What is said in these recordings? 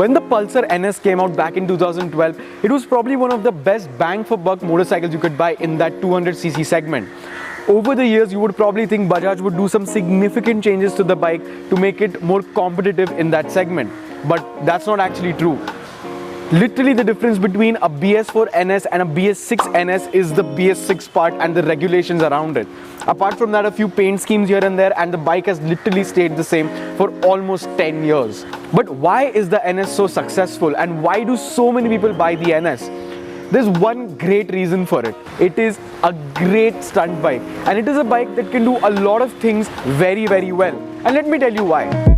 When the Pulsar NS came out back in 2012, it was probably one of the best bang for buck motorcycles you could buy in that 200cc segment. Over the years, you would probably think Bajaj would do some significant changes to the bike to make it more competitive in that segment. But that's not actually true. Literally, the difference between a BS4 NS and a BS6 NS is the BS6 part and the regulations around it. Apart from that, a few paint schemes here and there, and the bike has literally stayed the same for almost 10 years. But why is the NS so successful, and why do so many people buy the NS? There's one great reason for it. It is a great stunt bike, and it is a bike that can do a lot of things very, very well. And let me tell you why.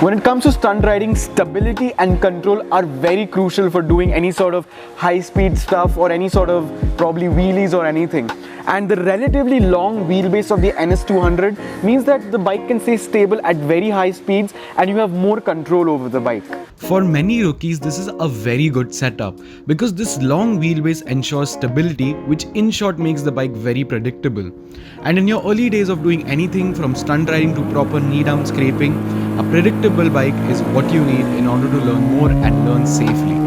When it comes to stunt riding, stability and control are very crucial for doing any sort of high-speed stuff or any sort of probably wheelies or anything. And the relatively long wheelbase of the NS200 means that the bike can stay stable at very high speeds and you have more control over the bike. For many rookies, this is a very good setup because this long wheelbase ensures stability, which in short makes the bike very predictable. And in your early days of doing anything from stunt riding to proper knee-down scraping, a predictable bike is what you need in order to learn more and learn safely.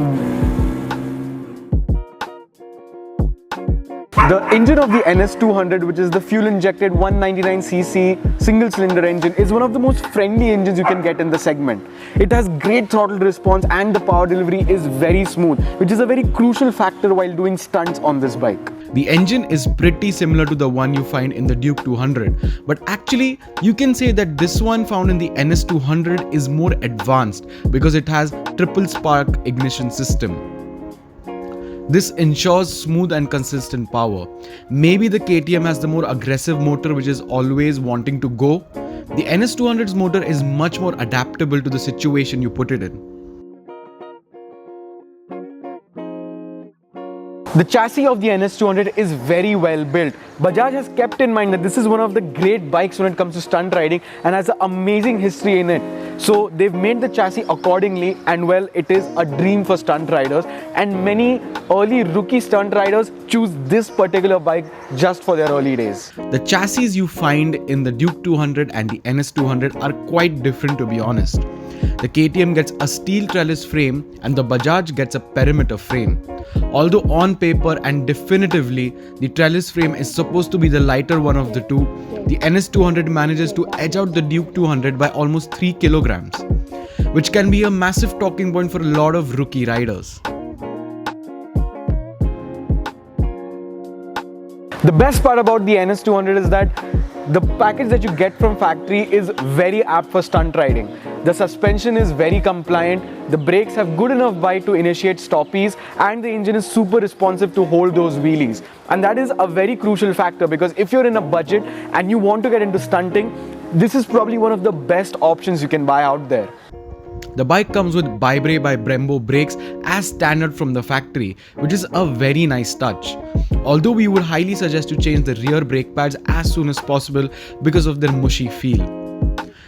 The engine of the NS200, which is the fuel-injected 199cc single-cylinder engine, is one of the most friendly engines you can get in the segment. It has great throttle response and the power delivery is very smooth, which is a very crucial factor while doing stunts on this bike. The engine is pretty similar to the one you find in the Duke 200, but actually you can say that this one found in the NS200 is more advanced because it has triple spark ignition system. This ensures smooth and consistent power. Maybe the KTM has the more aggressive motor which is always wanting to go. The NS200's motor is much more adaptable to the situation you put it in. The chassis of the NS200 is very well built. Bajaj has kept in mind that this is one of the great bikes when it comes to stunt riding and has an amazing history in it. So they've made the chassis accordingly, and well, it is a dream for stunt riders, and many early rookie stunt riders choose this particular bike just for their early days. The chassis you find in the Duke 200 and the NS200 are quite different, to be honest. The KTM gets a steel trellis frame and the Bajaj gets a perimeter frame. Although on paper and definitively the trellis frame is supposed to be the lighter one of the two, the NS200 manages to edge out the Duke 200 by almost 3 kilograms, which can be a massive talking point for a lot of rookie riders. The best part about the NS200 is that the package that you get from factory is very apt for stunt riding. The suspension is very compliant, the brakes have good enough bite to initiate stoppies, and the engine is super responsive to hold those wheelies. And that is a very crucial factor because if you're in a budget and you want to get into stunting, this is probably one of the best options you can buy out there. The bike comes with Bybre by Brembo brakes as standard from the factory, which is a very nice touch. Although we would highly suggest to change the rear brake pads as soon as possible because of their mushy feel.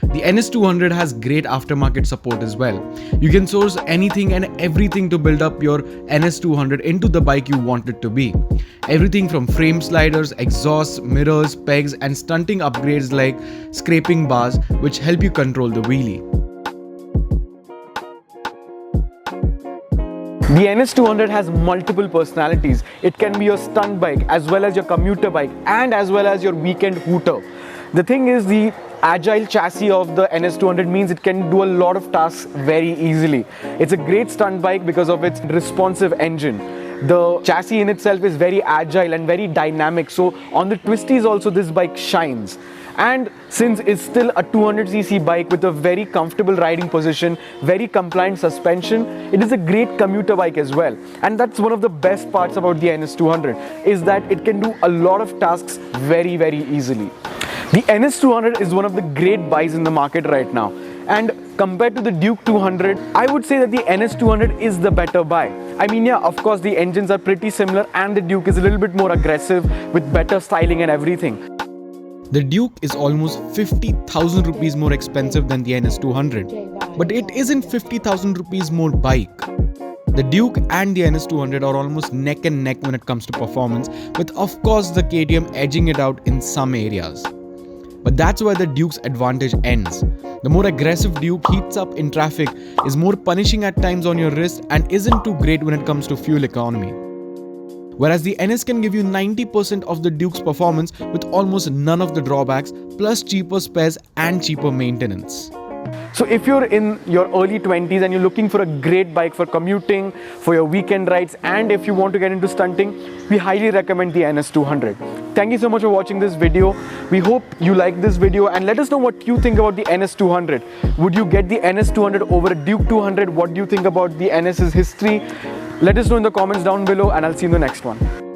The NS200 has great aftermarket support as well. You can source anything and everything to build up your NS200 into the bike you want it to be. Everything from frame sliders, exhausts, mirrors, pegs, and stunting upgrades like scraping bars, which help you control the wheelie. The NS200 has multiple personalities. It can be your stunt bike as well as your commuter bike and as well as your weekend hooter. The thing is, the agile chassis of the NS200 means it can do a lot of tasks very easily. It's a great stunt bike because of its responsive engine. The chassis in itself is very agile and very dynamic, so on the twisties also this bike shines. And since it's still a 200cc bike with a very comfortable riding position, very compliant suspension, it is a great commuter bike as well. And that's one of the best parts about the NS200, is that it can do a lot of tasks very, very easily. The NS200 is one of the great bikes in the market right now. And compared to the Duke 200, I would say that the NS200 is the better buy. I mean, yeah, of course the engines are pretty similar and the Duke is a little bit more aggressive with better styling and everything. The Duke is almost 50,000 rupees more expensive than the NS200, but it isn't 50,000 rupees more bike. The Duke and the NS200 are almost neck and neck when it comes to performance, with of course the KTM edging it out in some areas. But that's where the Duke's advantage ends. The more aggressive Duke heats up in traffic, is more punishing at times on your wrist, and isn't too great when it comes to fuel economy. Whereas the NS can give you 90% of the Duke's performance with almost none of the drawbacks, plus cheaper spares and cheaper maintenance. So if you're in your early 20s and you're looking for a great bike for commuting, for your weekend rides, and if you want to get into stunting, we highly recommend the NS200. Thank you so much for watching this video. We hope you like this video, and let us know what you think about the NS200. Would you get the NS200 over a Duke 200? What do you think about the NS's history? Let us know in the comments down below, and I'll see you in the next one.